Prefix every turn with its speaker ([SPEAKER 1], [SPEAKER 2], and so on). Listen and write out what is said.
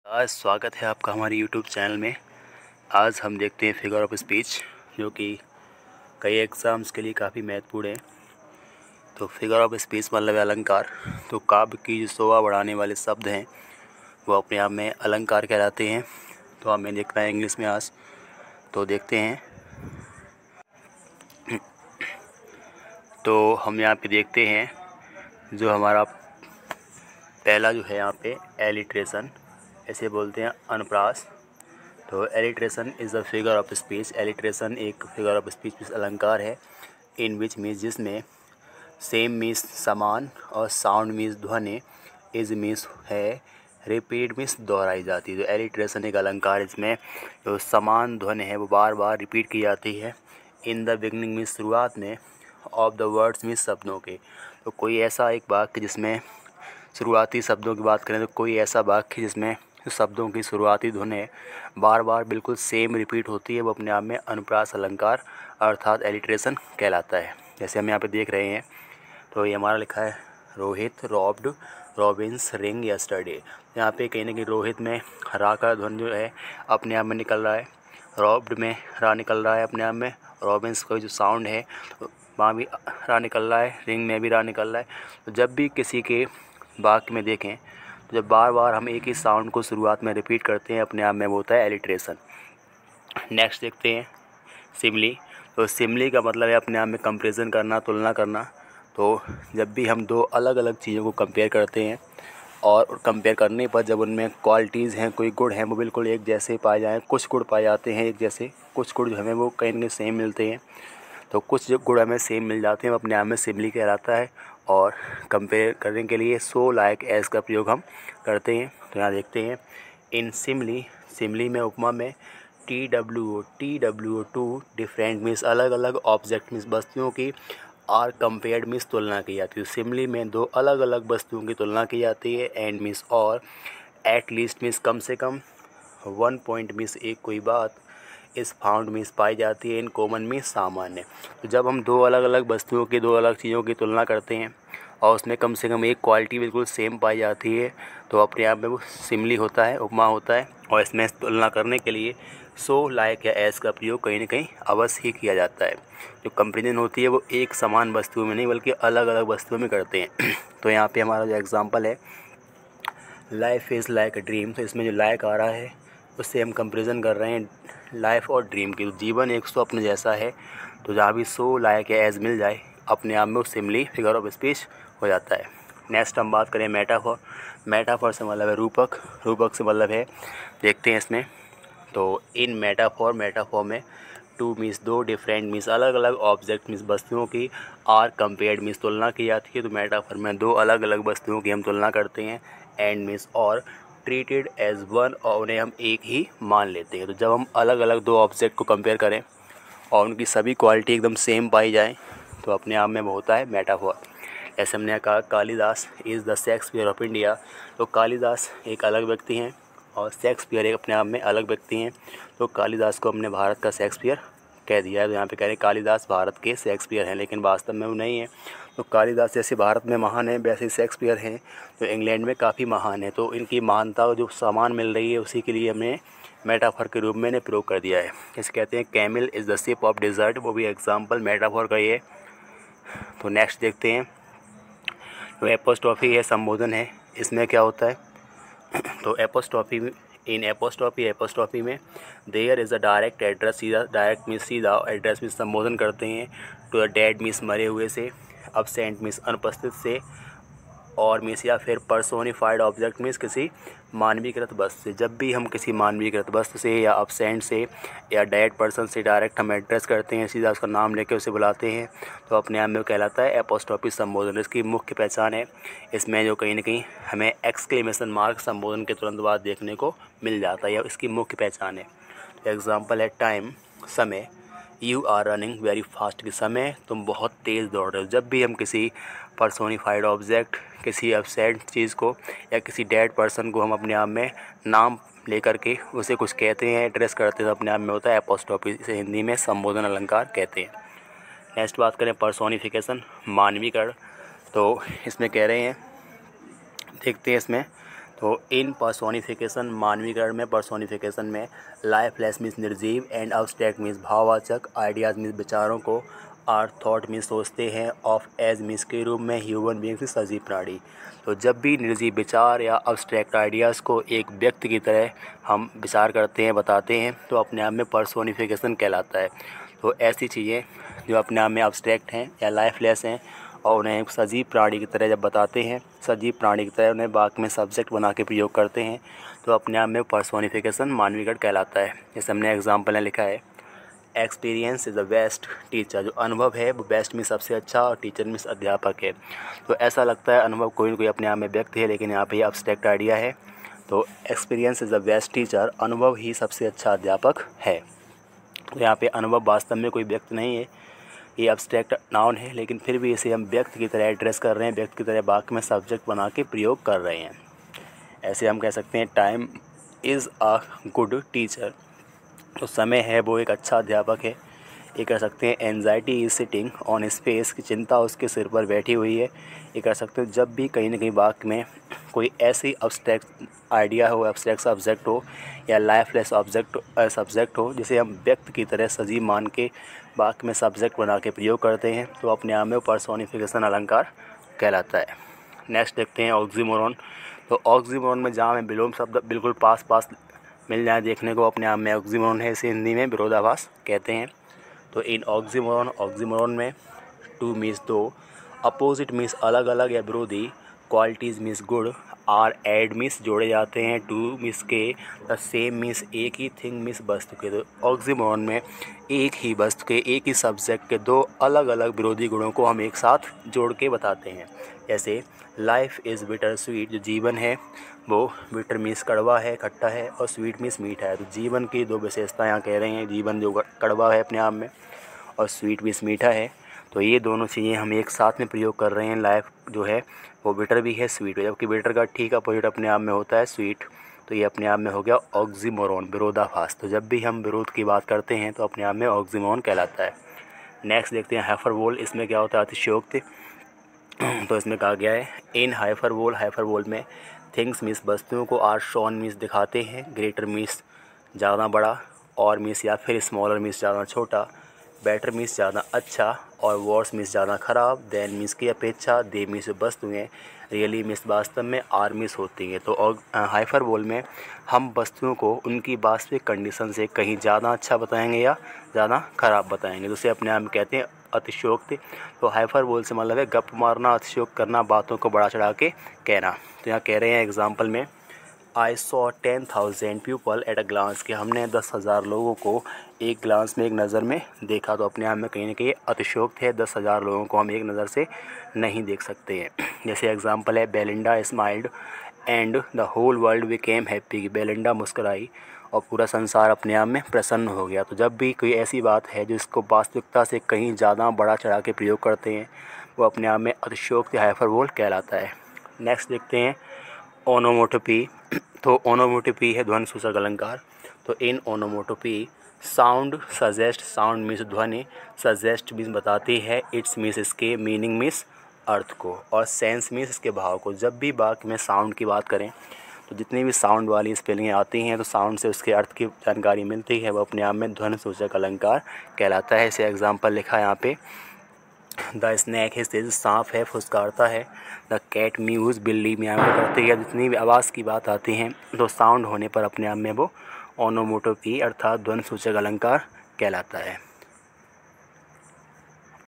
[SPEAKER 1] आज स्वागत है आपका हमारे यूट्यूब चैनल में। आज हम देखते हैं फिगर ऑफ स्पीच, जो कि कई एग्ज़ाम्स के लिए काफ़ी महत्वपूर्ण है। तो फिगर ऑफ स्पीच मतलब है अलंकार। तो काव्य की जो शोभा बढ़ाने वाले शब्द हैं वो अपने आप में अलंकार कहलाते हैं। तो हमें देखना है इंग्लिश में आज, तो देखते हैं। तो हम यहाँ पे देखते हैं जो हमारा पहला जो है यहाँ पे एलिट्रेशन, ऐसे बोलते हैं अनुप्रास। तो alliteration is a figure of speech. Alliteration एक फिगर ऑफ स्पीच अलंकार है, इन विच मीन्स जिसमें सेम मीन्स समान और साउंड मीन्स ध्वनि, इज मीन्स है, रिपीट मीन्स दोहराई जाती है। तो एलिट्रेशन एक अलंकार, इसमें जो समान ध्वनि है वो बार बार रिपीट की जाती है। इन द बिगनिंग मीन्स शुरुआत में, ऑफ द वर्ड्स मीन्स शब्दों के। तो कोई ऐसा एक वाक्य जिसमें शुरुआती शब्दों की बात करें तो कोई ऐसा वाक्य जिसमें शब्दों की शुरुआती धुनें बार बार बिल्कुल सेम रिपीट होती है, वो अपने आप में अनुप्रास अलंकार अर्थात एलिट्रेशन कहलाता है। जैसे हम यहाँ पे देख रहे हैं, तो ये हमारा लिखा है Rohit robbed Robins ring yesterday. यहाँ पे कहीं ना कहीं रोहित में रा का ध्वनि जो है अपने आप में निकल रहा है, रॉब्ड में रा निकल रहा है अपने आप में, रॉबिन्स का जो साउंड है वहाँ भी रा निकल रहा है, रिंग में भी रा निकल रहा है। तो जब भी किसी के वाक्य में देखें तो जब बार बार हम एक ही साउंड को शुरुआत में रिपीट करते हैं, अपने आप में वो होता है एलिट्रेशन। नेक्स्ट देखते हैं सिमली। तो सिमली का मतलब है अपने आप में कंपैरिजन करना, तुलना करना। तो जब भी हम दो अलग अलग चीज़ों को कंपेयर करते हैं और कंपेयर करने पर जब उनमें क्वालिटीज़ हैं, कोई गुण हैं वो बिल्कुल एक जैसे पाए जाएँ, कुछ गुण पाए जाते हैं एक जैसे, कुछ गुण जो हमें वो कहीं ना कहीं सेम मिलते हैं, तो कुछ जो गुण हमें सेम मिल जाते हैं वो अपने आप में सिमली कहलाता है। और कंपेयर करने के लिए सो लाइक एज का प्रयोग हम करते हैं। तो यहाँ देखते हैं इन सिमली, सिमली में उपमा में TWO टू डिफरेंट मीन्स अलग अलग, ऑब्जेक्ट मीन्स वस्तुओं की, आर कंपेयर्ड मीन्स तुलना की जाती है। सिमली में दो अलग अलग वस्तुओं की तुलना की जाती है, एंड मीन्स और, एट लीस्ट मीन्स कम से कम, वन पॉइंट मीन्स एक कोई बात, इस फाउंड मीन्स पाई जाती है, इन कॉमन मीन्स सामान्य। तो जब हम दो अलग अलग वस्तुओं की, दो अलग चीज़ों की तुलना करते हैं और उसमें कम से कम एक क्वालिटी बिल्कुल सेम पाई जाती है, तो अपने आप में वो सिमली होता है, उपमा होता है। और इसमें तुलना करने के लिए सो लाइक या एस का प्रयोग कहीं ना कहीं अवश्य ही किया जाता है। जो कंपेरिजन होती है वो एक समान वस्तुओं में नहीं बल्कि अलग अलग वस्तुओं में करते हैं। तो यहाँ पे हमारा जो एग्जांपल है life is like a dream, तो इसमें जो लाइक आ रहा है उससे हम कंपेरिजन कर रहे हैं लाइफ और ड्रीम की। जीवन एक स्वप्न जैसा है, तो जहाँ भी सो लाइक या एज मिल जाए अपने आप में वो सिमली फिगर ऑफ स्पीच हो जाता है। नेक्स्ट हम बात करें मेटाफॉर। मेटाफॉर से मतलब है रूपक, रूपक से मतलब है, देखते हैं इसमें। तो इन मेटाफॉर, मेटाफॉर में टू मीन्स दो, डिफरेंट मीन्स अलग अलग, ऑब्जेक्ट मीन्स वस्तुओं की, आर कंपेयर्ड मीन्स तुलना की जाती है। तो मेटाफॉर में दो अलग अलग वस्तुओं की हम तुलना करते हैं, एंड मीन्स और, ट्रीटेड एज वन, और उन्हें हम एक ही मान लेते हैं। तो जब हम अलग अलग दो ऑब्जेक्ट को कंपेयर करें और उनकी सभी क्वालिटी एकदम सेम पाई जाए तो अपने आप में वो होता है मेटाफॉर। ऐसे हमने कहा Kalidas is the Shakespeare of India. तो कालिदास एक अलग व्यक्ति हैं और शेक्सपियर एक अपने आप में अलग व्यक्ति हैं। तो कालिदास को हमने भारत का शेक्सपियर कह दिया है। तो यहाँ पे कह रहे हैं कालिदास भारत के शेक्सपियर हैं, लेकिन वास्तव में वो नहीं है। तो कालिदास जैसे भारत में महान है, वैसे शेक्सपियर हैं तो इंग्लैंड में काफ़ी महान है। तो इनकी महानता जो सामान मिल रही है उसी के लिए हमने मेटाफॉर के रूप में इन्हें प्रयोग कर दिया है। जैसे कहते हैं camel is the ship of desert, वो भी एग्जाम्पल मेटाफॉर का ही है। तो नेक्स्ट देखते हैं, तो एपोस्ट्रॉफी है, संबोधन है। इसमें क्या होता है, तो एपोस्ट्रॉफी, इन एपोस्ट्रॉफी में there is a direct address, सीधा, डायरेक्ट मीन्स सीधा, एड्रेस मीन्स संबोधन करते हैं। टू द डेड मीन्स मरे हुए से, अब्सेंट मीन्स अनुपस्थित से, और मीन्स या फिर पर्सोनिफाइड ऑब्जेक्ट मीन्स किसी मानवीकृत वस्तु से। जब भी हम किसी मानवीकृत वस्तु से या अब्सेंट से या डेड पर्सन से डायरेक्ट हम एड्रेस करते हैं, सीधा उसका नाम लेके उसे बुलाते हैं, तो अपने आप में वो कहलाता है एपोस्ट्रॉफी संबोधन। इसकी मुख्य पहचान है, इसमें जो कहीं ना कहीं हमें एक्सक्लेमेशन मार्क संबोधन के तुरंत बाद देखने को मिल जाता है, या इसकी मुख्य पहचान है। एग्जाम्पल है टाइम, समय, you are running very fast, कि समय तुम बहुत तेज़ दौड़ रहे हो। जब भी हम किसी पर्सोनिफाइड ऑब्जेक्ट, किसी एब्सेंट चीज़ को या किसी डेड पर्सन को हम अपने आप में नाम लेकर के उसे कुछ कहते हैं, एड्रेस करते हैं, तो अपने आप में होता है एपोस्ट्रॉफी, इसे हिंदी में संबोधन अलंकार कहते हैं। नेक्स्ट बात करें पर्सोनिफिकेशन, मानवीकरण। तो इसमें कह रहे हैं, देखते हैं इसमें, तो इन पर्सोनिफिकेशन मानवीकरण में पर्सोनिफिकेशन में लाइफलेस मीन्स निर्जीव एंड अब्स्ट्रैक्ट मीन्स भाववाचक, आइडियाज़ मीन्स विचारों को, आर थॉट मीन्स सोचते हैं, ऑफ एज मीन्स के रूप में, ह्यूमन बींग्स सजीव प्राणी। तो जब भी निर्जीव विचार या अब्स्ट्रैक्ट आइडियाज़ को एक व्यक्ति की तरह हम विचार करते हैं, बताते हैं, तो अपने आप में पर्सोनिफिकेशन कहलाता है। तो ऐसी चीज़ें जो अपने आप में अब्स्ट्रैक्ट हैं या लाइफलेस हैं और उन्हें एक सजीव प्राणी की तरह जब बताते हैं, सजीव प्राणी की तरह उन्हें वाक्य में सब्जेक्ट बना के प्रयोग करते हैं, तो अपने आप में पर्सोनिफिकेशन मानवीकरण कहलाता है। जैसे हमने एग्जाम्पल में लिखा है, experience is the best teacher. जो अनुभव है वो बेस्ट में सबसे अच्छा और टीचर में अध्यापक है। तो ऐसा लगता है अनुभव कोई न कोई अपने आप में व्यक्ति है, लेकिन यहाँ पे अब्स्ट्रैक्ट आइडिया है। तो experience is the best teacher, अनुभव ही सबसे अच्छा अध्यापक है। तो यहाँ पे अनुभव वास्तव में कोई व्यक्ति नहीं है, ये अब्स्ट्रैक्ट नाउन है, लेकिन फिर भी इसे हम व्यक्ति की तरह एड्रेस कर रहे हैं, व्यक्ति की तरह वाक्य में सब्जेक्ट बना के प्रयोग कर रहे हैं। ऐसे हम कह सकते हैं time is a good teacher. तो समय है वो एक अच्छा अध्यापक है। ये कह सकते हैं anxiety is sitting on his face, की चिंता उसके सिर पर बैठी हुई है। ये कह सकते हैं जब भी कहीं ना कहीं वाक्य में कोई ऐसी अब्स्ट्रैक्ट आइडिया हो, अब्स्ट्रैक्ट सब्जेक्ट हो या लाइफलेस सब्जेक्ट हो जिसे हम व्यक्ति की तरह सजीव मान के वाक्य में सब्जेक्ट बना के प्रयोग करते हैं, तो अपने आप में पर्सोनिफिकेशन अलंकार कहलाता है। नेक्स्ट देखते हैं ऑक्सीमोरॉन। तो ऑक्सीमोरॉन में जहाँ हमें विलोम शब्द बिल्कुल पास पास मिल जाए देखने को, अपने आप में ऑक्सीमोरॉन है। इसे हिंदी में विरोधाभास कहते हैं। तो इन ऑक्सीमोरॉन में टू मीन्स दो, अपोजिट मीन्स अलग अलग या विरोधी, क्वालिटीज़ मीन्स गुण, आर एड मीन्स जोड़े जाते हैं, टू मीन्स के, द सेम मीन्स एक ही, थिंग मीन्स वस्तु के। तो ऑक्सीमोरॉन में एक ही वस्तु के, एक ही सब्जेक्ट के दो अलग अलग विरोधी गुणों को हम एक साथ जोड़ के बताते हैं। जैसे लाइफ इज़ बिटर स्वीट, जो जीवन है वो बिटर मीन्स कड़वा है, खट्टा है, और स्वीट मीन्स मीठा है। तो जीवन की दो विशेषताएं यहाँ कह रहे हैं, जीवन जो कड़वा है अपने आप में और स्वीट मीन्स मीठा है। तो ये दोनों चीज़ें हम एक साथ में प्रयोग कर रहे हैं। लाइफ जो है वो बिटर भी है, स्वीट है, जबकि बिटर का ठीक अपोजिट अपने आप में होता है स्वीट। तो ये अपने आप में हो गया ऑक्सीमोरॉन, विरोधाभास। तो जब भी हम विरोध की बात करते हैं तो अपने आप में ऑक्सीमोरॉन कहलाता है। नेक्स्ट देखते हैं हाइपरबोल। इसमें क्या होता है, अतिशयोक्ति। तो इसमें कहा गया है इन हाइपरबोल में थिंग्स मीन्स वस्तुओं को, आर शॉन मीन्स दिखाते हैं, ग्रेटर मीन्स ज़्यादा बड़ा, और मीन्स या फिर स्मॉलर मीन्स ज़्यादा छोटा, बेटर मीन्स ज़्यादा अच्छा, और वर्स मीन्स ज़्यादा ख़राब, देन मीन्स की अपेक्षा, दे मीन्स वस्तुएँ, रियली मीन्स वास्तव में, आर मीन्स होती हैं। तो हाइपरबोल में हम वस्तुओं को उनकी वास्तविक कंडीशन से कहीं ज़्यादा अच्छा बताएंगे या ज़्यादा ख़राब बताएंगे, जिसे अपने आप में कहते हैं अतिशयोक्ति। तो हाइपरबोल से मतलब है गप मारना, अतिशयोक्ति करना, बातों को बढ़ा चढ़ा के कहना। तो यहाँ कह रहे हैं एग्जाम्पल में, I saw 10,000 people at a glance, कि हमने 10,000 लोगों को एक ग्लांस में, एक नज़र में देखा। तो अपने आप में कहीं ना कहीं अतिशयोक्ति है, 10,000 लोगों को हम एक नज़र से नहीं देख सकते हैं। जैसे एग्जाम्पल है Belinda smiled and the whole world became happy, कि बेलिंडा मुस्कुराई और पूरा संसार अपने आप में प्रसन्न हो गया। तो जब भी कोई ऐसी बात है जो इसको वास्तविकता से कहीं ज़्यादा बढ़ा चढ़ा के प्रयोग करते हैं, वो अपने आप में अतिशयोक्ति हाइपरबोल कहलाता है। नेक्स्ट देखते हैं ओनोमोटोपी। तो ओनोमोटोपी है ध्वनि सूचक अलंकार। तो इन ओनोमोटोपी साउंड सजेस्ट, साउंड मीन्स ध्वनि, सजेस्ट मीन्स बताती है, इट्स मीन्स इसके, मीनिंग मीन्स अर्थ को, और सेंस मीन्स इसके भाव को। जब भी वाक्य में साउंड की बात करें तो जितनी भी साउंड वाली स्पेलिंगें आती हैं तो साउंड से उसके अर्थ की जानकारी मिलती है, वो अपने आप में ध्वनि सूचक अलंकार कहलाता है। इसे एग्जाम्पल लिखा है यहाँ पे, द स्नैक हिसेज, सांप है फुसकारता है, द कैट म्यूज, बिल्ली म्याऊं करती है। जितनी भी आवाज़ की बात आती है तो साउंड होने पर अपने आप में वो ओनोमोटोपी अर्थात ध्वनि सूचक अलंकार कहलाता है।